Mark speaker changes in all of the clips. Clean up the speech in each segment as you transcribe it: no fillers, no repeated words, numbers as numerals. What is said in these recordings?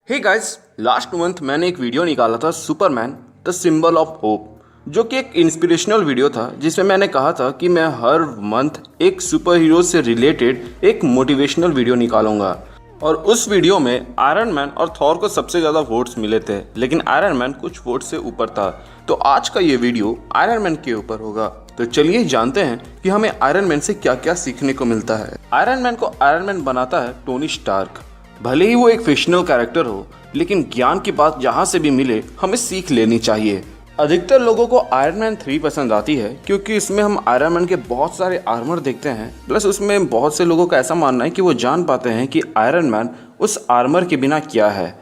Speaker 1: Hey guys, last month मैंने एक video निकाला था Superman the symbol of hope, जो कि एक इंस्पिरेशनल वीडियो था जिसमें मैंने कहा था कि मैं हर मंथ एक सुपर हीरो से रिलेटेड एक मोटिवेशनल वीडियो निकालूंगा। और उस वीडियो में आयरन मैन और थॉर को सबसे ज़्यादा वोट्स मिले थे, लेकिन आयरन मैन कुछ वोट से ऊपर था। तो आज का ये वीडियो आयरन मैन के ऊपर होगा। तो चलिए जानते हैं कि हमें आयरन मैन से क्या क्या सीखने को मिलता है। आयरन मैन को आयरन मैन बनाता है टोनी स्टार्क। भले ही वो एक फिक्शनल कैरेक्टर हो, लेकिन ज्ञान की बात जहाँ से भी मिले हमें सीख लेनी चाहिए। अधिकतर लोगों को आयरन मैन 3 पसंद आती है क्योंकि इसमें हम आयरन मैन के बहुत सारे आर्मर देखते हैं। प्लस उसमें बहुत से लोगों का ऐसा मानना है कि वो जान पाते हैं कि आयरन मैन उस आर्मर के बिना क्या है।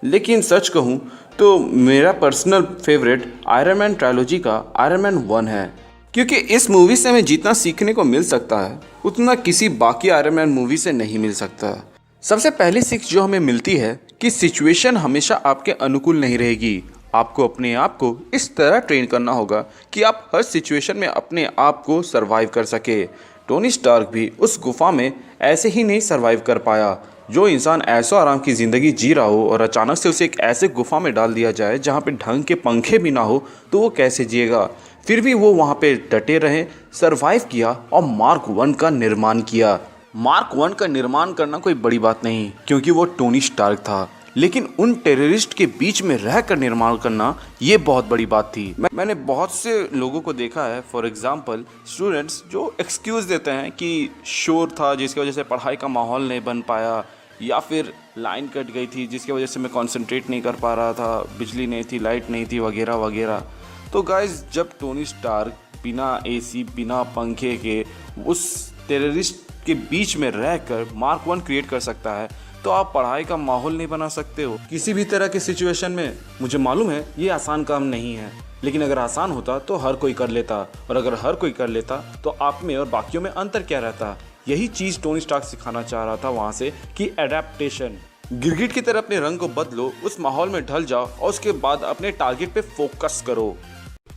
Speaker 1: लेकिन सच कहूँ तो मेरा personal favourite iron man trilogy का आयरन मैन 1 है, क्योंकि इस मूवी से हमें जितना सीखने को मिल सकता है उतना किसी बाकी आयरन मैन मूवी से नहीं मिल सकता। सबसे पहली सीख जो हमें मिलती है कि सिचुएशन हमेशा आपके अनुकूल नहीं रहेगी। आपको अपने आप को इस तरह ट्रेन करना होगा कि आप हर सिचुएशन में अपने आप को सरवाइव कर सके। टोनी स्टार्क भी उस गुफा में ऐसे ही नहीं सरवाइव कर पाया। जो इंसान ऐसा आराम की ज़िंदगी जी रहा हो और अचानक से उसे एक ऐसे गुफा में डाल दिया जाए जहाँ पे ढंग के पंखे भी ना हो, तो वो कैसे जिएगा। फिर भी वो वहाँ पे डटे रहे, सरवाइव किया और मार्क 1 का निर्माण किया। मार्क 1 का निर्माण करना कोई बड़ी बात नहीं, क्योंकि वो टोनी स्टार्क था, लेकिन उन टेररिस्ट के बीच में रहकर निर्माण करना ये बहुत बड़ी बात थी। मैंने बहुत से लोगों को देखा है, फॉर एग्जांपल स्टूडेंट्स, जो एक्सक्यूज़ देते हैं कि शोर था जिसकी वजह से पढ़ाई का माहौल नहीं बन पाया, या फिर लाइन कट गई थी जिसकी वजह से मैं कंसंट्रेट नहीं कर पा रहा था, बिजली नहीं थी, लाइट नहीं थी, वगैरह वगैरह। तो गाइज, जब टोनी स्टार्क बिना एसी बिना पंखे के उस टेररिस्ट के बीच में रहकर मार्क 1 क्रिएट कर सकता है, तो आप पढ़ाई का माहौल नहीं बना सकते हो किसी भी तरह के सिचुएशन में। मुझे मालूम है ये आसान काम नहीं है, लेकिन अगर आसान होता तो हर कोई कर लेता, और अगर हर कोई कर लेता तो आप में और बाकियों में अंतर क्या रहता। यही चीज़ टोनी स्टार्क सिखाना चाह रहा था वहाँ से कि एडेप्टेशन, गिरगिट की तरह अपने रंग को बदलो, उस माहौल में ढल जाओ और उसके बाद अपने टारगेट पे फोकस करो,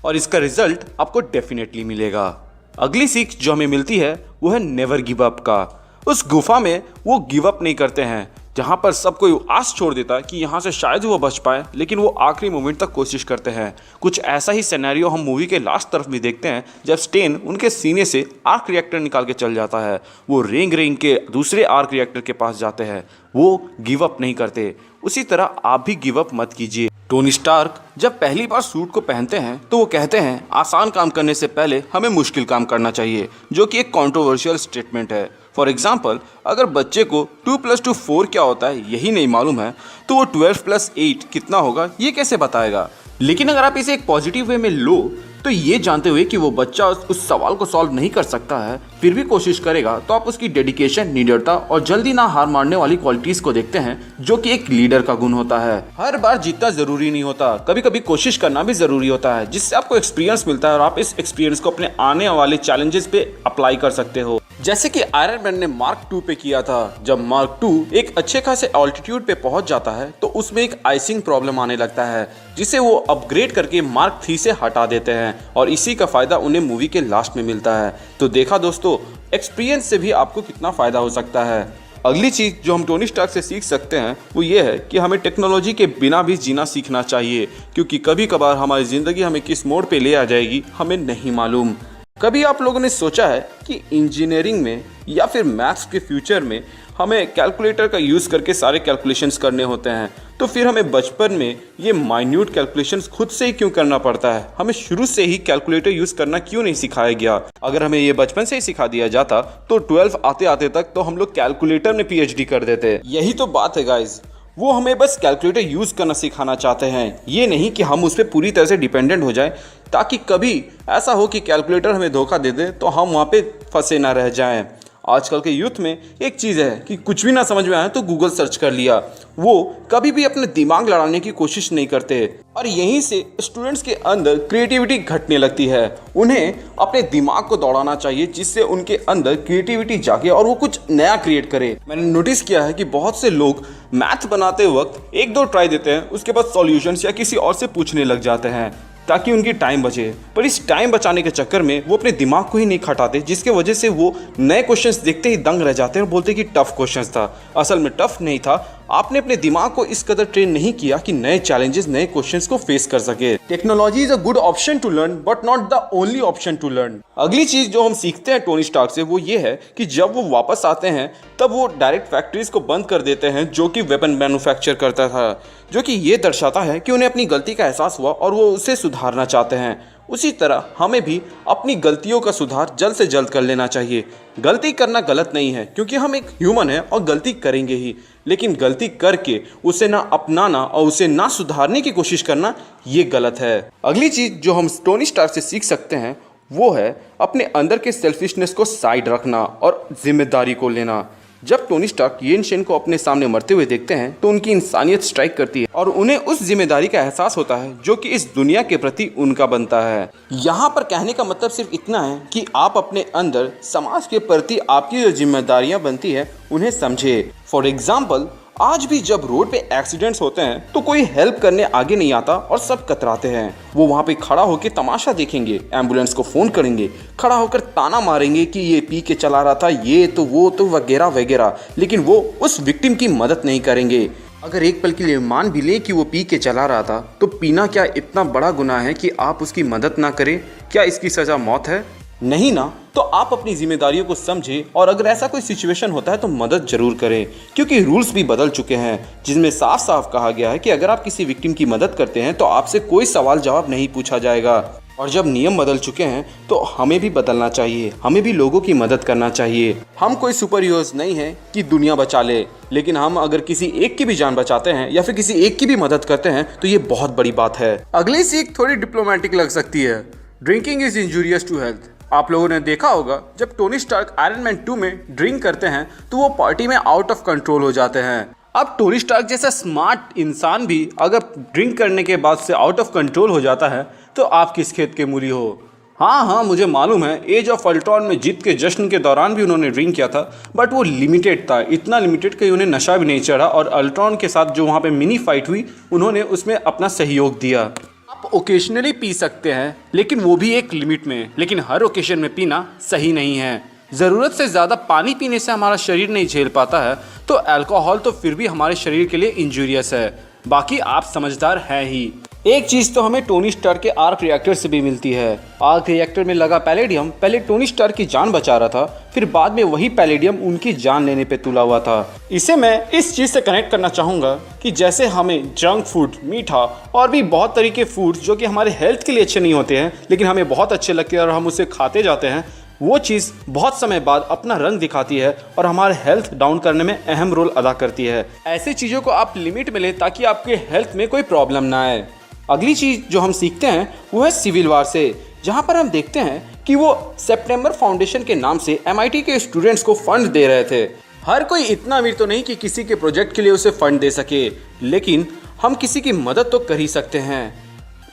Speaker 1: और इसका रिजल्ट आपको डेफिनेटली मिलेगा। अगली सीख जो हमें मिलती है वो है नेवर गिव अप का। उस गुफा में वो गिव अप नहीं करते हैं, जहाँ पर सब कोई आस छोड़ देता है कि यहाँ से शायद वो बच पाए, लेकिन वो आखिरी मोमेंट तक कोशिश करते हैं। कुछ ऐसा ही सिनेरियो हम मूवी के लास्ट तरफ भी देखते हैं, जब स्टेन उनके सीने से आर्क रिएक्टर निकाल के चल जाता है। वो रेंग रेंग के दूसरे आर्क रिएक्टर के पास जाते हैं। वो गिव अप नहीं करते। उसी तरह आप भी गिव अप मत कीजिए। टोनी स्टार्क जब पहली बार सूट को पहनते हैं तो वो कहते हैं आसान काम करने से पहले हमें मुश्किल काम करना चाहिए, जो कि एक कंट्रोवर्शियल स्टेटमेंट है। फॉर एग्जाम्पल, अगर बच्चे को 2 + 2 4 क्या होता है यही नहीं मालूम है, तो वो 12 + 8 कितना होगा ये कैसे बताएगा। लेकिन अगर आप इसे एक पॉजिटिव वे में लो, तो ये जानते हुए कि वो बच्चा उस सवाल को सॉल्व नहीं कर सकता है फिर भी कोशिश करेगा, तो आप उसकी डेडिकेशन, निडरता और जल्दी ना हार मारने वाली क्वालिटीज को देखते हैं, जो कि एक लीडर का गुण होता है। हर बार जीतना जरूरी नहीं होता, कभी कभी कोशिश करना भी जरूरी होता है, जिससे आपको एक्सपीरियंस मिलता है और आप इस एक्सपीरियंस को अपने आने वाले चैलेंजेस पे अप्लाई कर सकते हो। जैसे कि आयरन मैन ने मार्क 2 पे किया था। जब मार्क 2 एक अच्छे खासे ऑल्टीट्यूड पे पहुंच जाता है तो उसमें एक आइसिंग प्रॉब्लम आने लगता है, जिसे वो अपग्रेड करके मार्क 3 से हटा देते हैं, और इसी का फायदा उन्हें मूवी के लास्ट में मिलता है। तो देखा दोस्तों, एक्सपीरियंस से भी आपको कितना फायदा हो सकता है। अगली चीज़ जो हम टोनी स्टार्क से सीख सकते हैं वो ये है कि हमें टेक्नोलॉजी के बिना भी जीना सीखना चाहिए, क्योंकि कभी कभार हमारी ज़िंदगी हमें किस मोड़ पे ले आ जाएगी हमें नहीं मालूम। कभी आप लोगों ने सोचा है कि इंजीनियरिंग में या फिर मैथ्स के फ्यूचर में हमें कैलकुलेटर का यूज़ करके सारे कैलकुलेशंस करने होते हैं, तो फिर हमें बचपन में ये माइन्यूट कैलकुलेशंस खुद से ही क्यों करना पड़ता है। हमें शुरू से ही कैलकुलेटर यूज़ करना क्यों नहीं सिखाया गया। अगर हमें ये बचपन से ही सिखा दिया जाता तो 12 आते आते तक तो हम लोग कैलकुलेटर में PhD कर देते। यही तो बात है गाइज, वो हमें बस कैलकुलेटर यूज़ करना सिखाना चाहते हैं, ये नहीं कि हम उस पर पूरी तरह से डिपेंडेंट हो जाएं, ताकि कभी ऐसा हो कि कैलकुलेटर हमें धोखा दे दे तो हम वहाँ पे फंसे ना रह जाएं। आजकल के यूथ में एक चीज़ है कि कुछ भी ना समझ में आए तो गूगल सर्च कर लिया। वो कभी भी अपने दिमाग लड़ाने की कोशिश नहीं करते, और यहीं से स्टूडेंट्स के अंदर क्रिएटिविटी घटने लगती है। उन्हें अपने दिमाग को दौड़ाना चाहिए, जिससे उनके अंदर क्रिएटिविटी जागे और वो कुछ नया क्रिएट करे। मैंने नोटिस किया है कि बहुत से लोग मैथ बनाते वक्त 1-2 ट्राई देते हैं, उसके बाद सॉल्यूशंस या किसी और से पूछने लग जाते हैं ताकि उनकी टाइम बचे। पर इस टाइम बचाने के चक्कर में वो अपने दिमाग को ही नहीं खटाते, जिसके वजह से वो नए क्वेश्चंस देखते ही दंग रह जाते हैं और बोलते कि टफ क्वेश्चंस था। असल में टफ नहीं था, आपने अपने दिमाग को इस कदर ट्रेन नहीं किया कि नए चैलेंजेस, नए क्वेश्चंस को फेस कर सके। Technology is a good option to learn but not the only option to learn. अगली चीज जो हम सीखते हैं टोनी स्टार्क से वो ये है कि जब वो वापस आते हैं तब वो डायरेक्ट फैक्ट्रीज को बंद कर देते हैं जो कि वेपन मैन्युफैक्चर करता था, जो कि ये दर्शाता है कि उन्हें अपनी गलती का एहसास हुआ और वो उसे सुधारना चाहते हैं। उसी तरह हमें भी अपनी गलतियों का सुधार जल्द से जल्द कर लेना चाहिए। गलती करना गलत नहीं है क्योंकि हम एक ह्यूमन हैं और गलती करेंगे ही, लेकिन गलती करके उसे ना अपनाना और उसे ना सुधारने की कोशिश करना ये गलत है। अगली चीज़ जो हम टोनी स्टार्क से सीख सकते हैं वो है अपने अंदर के सेल्फिशनेस को साइड रखना और जिम्मेदारी को लेना। जब टोनी स्टार्क येन शेन को अपने सामने मरते हुए देखते हैं तो उनकी इंसानियत स्ट्राइक करती है और उन्हें उस जिम्मेदारी का एहसास होता है जो कि इस दुनिया के प्रति उनका बनता है। यहाँ पर कहने का मतलब सिर्फ इतना है कि आप अपने अंदर समाज के प्रति आपकी जो जिम्मेदारियाँ बनती है उन्हें समझे। फॉर एग्जाम्पल, आज भी जब रोड पे एक्सीडेंट्स होते हैं तो कोई हेल्प करने आगे नहीं आता और सब कतराते हैं। वो वहाँ पे खड़ा होकर तमाशा देखेंगे, एम्बुलेंस को फ़ोन करेंगे, खड़ा होकर ताना मारेंगे कि ये पी के चला रहा था, ये तो वो तो वगैरह वगैरह, लेकिन वो उस विक्टिम की मदद नहीं करेंगे। अगर एक पल के लिए मान भी लें कि वो पी के चला रहा था तो पीना क्या इतना बड़ा गुनाह है कि आप उसकी मदद ना करें? क्या इसकी सज़ा मौत है? नहीं ना। तो आप अपनी जिम्मेदारियों को समझें और अगर ऐसा कोई सिचुएशन होता है तो मदद जरूर करें, क्योंकि रूल्स भी बदल चुके हैं जिसमें साफ साफ कहा गया है कि अगर आप किसी विक्टिम की मदद करते हैं तो आपसे कोई सवाल जवाब नहीं पूछा जाएगा। और जब नियम बदल चुके हैं तो हमें भी बदलना चाहिए, हमें भी लोगों की मदद करना चाहिए। हम कोई सुपर हीरोज नहीं है कि दुनिया बचा ले, लेकिन हम अगर किसी एक की भी जान बचाते हैं या फिर किसी एक की भी मदद करते हैं तो ये बहुत बड़ी बात है। अगली सीख थोड़ी डिप्लोमेटिक लग सकती है। Drinking is injurious to health. आप लोगों ने देखा होगा जब टोनी स्टार्क आयरन मैन 2 में ड्रिंक करते हैं तो वो पार्टी में आउट ऑफ कंट्रोल हो जाते हैं। अब टोनी स्टार्क जैसा स्मार्ट इंसान भी अगर ड्रिंक करने के बाद से आउट ऑफ कंट्रोल हो जाता है तो आप किस खेत के मूली हो। हाँ, मुझे मालूम है एज ऑफ अल्ट्रॉन में जीत के जश्न के दौरान भी उन्होंने ड्रिंक किया था, बट वो लिमिटेड था, इतना लिमिटेड कि उन्हें नशा भी नहीं चढ़ा और अल्ट्रॉन के साथ जो वहाँ पे मिनी फाइट हुई उन्होंने उसमें अपना सहयोग दिया। आप ओकेशनली पी सकते हैं लेकिन वो भी एक लिमिट में, लेकिन हर ओकेशन में पीना सही नहीं है। ज़रूरत से ज़्यादा पानी पीने से हमारा शरीर नहीं झेल पाता है तो अल्कोहल तो फिर भी हमारे शरीर के लिए इंजूरियस है। बाकी आप समझदार हैं ही। एक चीज़ तो हमें टोनी स्टार्क के आर्क रिएक्टर से भी मिलती है। आर्क रिएक्टर में लगा पैलेडियम पहले टोनी स्टार्क की जान बचा रहा था, फिर बाद में वही पैलेडियम उनकी जान लेने पे तुला हुआ था। इसे मैं इस चीज़ से कनेक्ट करना चाहूँगा कि जैसे हमें जंक फूड, मीठा और भी बहुत तरीके फूड्स जो कि हमारे हेल्थ के लिए अच्छे नहीं होते हैं लेकिन हमें बहुत अच्छे लगते हैं और हम उसे खाते जाते हैं, वो चीज़ बहुत समय बाद अपना रंग दिखाती है और हमारे हेल्थ डाउन करने में अहम रोल अदा करती है। ऐसी चीज़ों को आप लिमिट में लें ताकि आपके हेल्थ में कोई प्रॉब्लम ना आए। अगली चीज़ जो हम सीखते हैं वो है सिविल वार से, जहाँ पर हम देखते हैं कि वो सितंबर फाउंडेशन के नाम से MIT के स्टूडेंट्स को फंड दे रहे थे। हर कोई इतना अमीर तो नहीं कि किसी के प्रोजेक्ट के लिए उसे फंड दे सके, लेकिन हम किसी की मदद तो कर ही सकते हैं।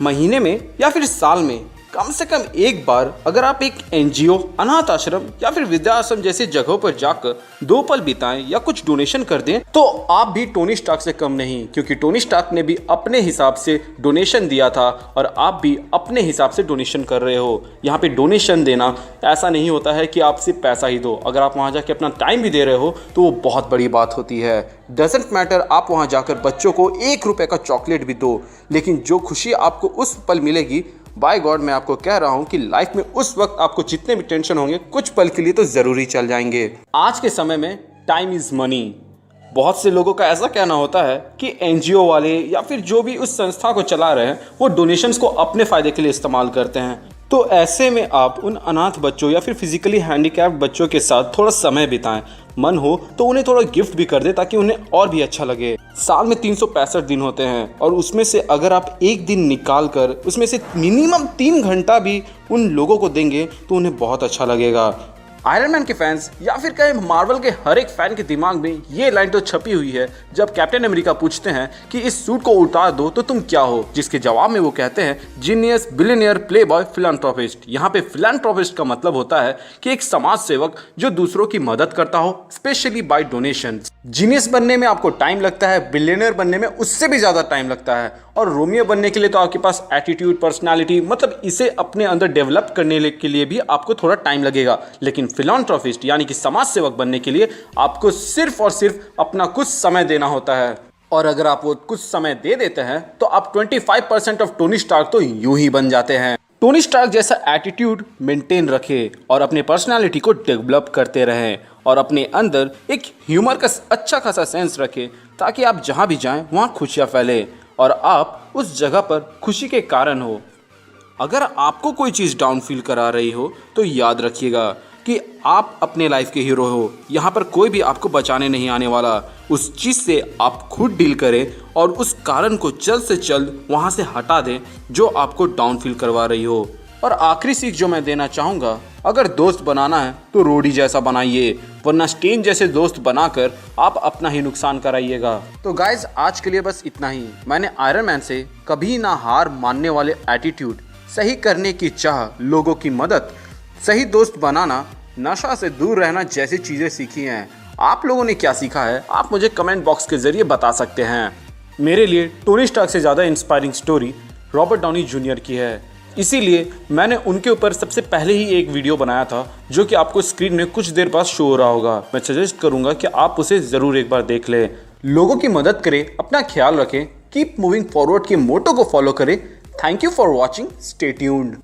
Speaker 1: महीने में या फिर साल में कम से कम एक बार अगर आप एक NGO, अनाथ आश्रम या फिर वृद्धाश्रम जैसी जगहों पर जाकर 2 पल बिताएं या कुछ डोनेशन कर दें तो आप भी टोनी स्टार्क से कम नहीं, क्योंकि टोनी स्टार्क ने भी अपने हिसाब से डोनेशन दिया था और आप भी अपने हिसाब से डोनेशन कर रहे हो। यहाँ पे डोनेशन देना ऐसा नहीं होता है कि आप सिर्फ पैसा ही दो, अगर आप वहाँ जाके अपना टाइम भी दे रहे हो तो वो बहुत बड़ी बात होती है। डजेंट मैटर आप वहाँ जाकर बच्चों को 1 रुपये का चॉकलेट भी दो, लेकिन जो खुशी आपको उस पल मिलेगी, बाय गॉड मैं आपको कह रहा हूँ कि लाइफ में उस वक्त आपको जितने भी टेंशन होंगे कुछ पल के लिए तो ज़रूरी चल जाएंगे। आज के समय में टाइम इज़ मनी। बहुत से लोगों का ऐसा कहना होता है कि NGO वाले या फिर जो भी उस संस्था को चला रहे हैं वो डोनेशंस को अपने फ़ायदे के लिए इस्तेमाल करते हैं। तो ऐसे में आप उन अनाथ बच्चों या फिर फिजिकली हैंडीकैप्ड बच्चों के साथ थोड़ा समय बिताएं। मन हो तो उन्हें थोड़ा गिफ्ट भी कर दे ताकि उन्हें और भी अच्छा लगे। साल में 365 दिन होते हैं और उसमें से अगर आप एक दिन निकाल कर उसमें से मिनिमम 3 घंटा भी उन लोगों को देंगे तो उन्हें बहुत अच्छा लगेगा। आयरन मैन के फैंस या फिर कहें मार्वल के हर एक फैन के दिमाग में ये लाइन तो छपी हुई है जब कैप्टन अमेरिका पूछते हैं कि इस सूट को उतार दो तो तुम क्या हो, जिसके जवाब में वो कहते हैं जीनियस, बिलियनियर, प्लेबॉय, फिलैंथ्रोपिस्ट। यहाँ पे फिलैंथ्रोपिस्ट का मतलब होता है कि एक समाज सेवक जो दूसरों की मदद करता हो, स्पेशली बाय डोनेशन। जीनियस बनने में आपको टाइम लगता है, बिलियनर बनने में उससे भी ज़्यादा टाइम लगता है, और रोमियो बनने के लिए तो आपके पास एटीट्यूड, पर्सनालिटी, मतलब इसे अपने अंदर डेवलप करने के लिए भी आपको थोड़ा टाइम लगेगा। लेकिन फिलॉन्थ्रोपिस्ट यानी कि समाज सेवक बनने के लिए आपको सिर्फ और सिर्फ अपना कुछ समय देना होता है, और अगर आप वो कुछ समय दे देते हैं तो आप 25% ऑफ टोनी स्टार्क तो यूं ही बन जाते हैं। टोनी स्टार्क जैसा एटीट्यूड मेंटेन रखें और अपने पर्सनालिटी को डेवलप करते रहें, और अपने अंदर एक ह्यूमर का अच्छा खासा सेंस रखें, ताकि आप जहां भी जाएं वहां खुशियां फैले और आप उस जगह पर खुशी के कारण हो। अगर आपको कोई चीज़ डाउन फील करा रही हो तो याद रखिएगा कि आप अपने लाइफ के हीरो हो। यहाँ पर कोई भी आपको बचाने नहीं आने वाला। उस चीज़ से आप खुद डील करें और उस कारण को जल्द से जल्द वहाँ से हटा दें जो आपको डाउन फील करवा रही हो। और आखिरी सीख जो मैं देना चाहूँगा, अगर दोस्त बनाना है तो रोडी जैसा बनाइए, वरना स्टेन जैसे दोस्त बनाकर आप अपना ही नुकसान कराइएगा। तो गाइज आज के लिए बस इतना ही। मैंने आयरन मैन से कभी ना हार मानने वाले एटीट्यूड, सही करने की चाह, लोगों की मदद, सही दोस्त बनाना, नशा से दूर रहना जैसी चीज़ें सीखी हैं। आप लोगों ने क्या सीखा है आप मुझे कमेंट बॉक्स के जरिए बता सकते हैं। मेरे लिए टोनी स्टार्क से ज़्यादा inspiring story Robert Downey junior की है, इसीलिए मैंने उनके ऊपर सबसे पहले ही एक वीडियो बनाया था जो कि आपको स्क्रीन में कुछ देर बाद शो हो रहा होगा। मैं सजेस्ट करूंगा कि आप उसे ज़रूर एक बार देख लें। लोगों की मदद करें, अपना ख्याल रखें, कीप मूविंग फॉरवर्ड के मोटो को फॉलो करें। Thank you for watching, stay tuned.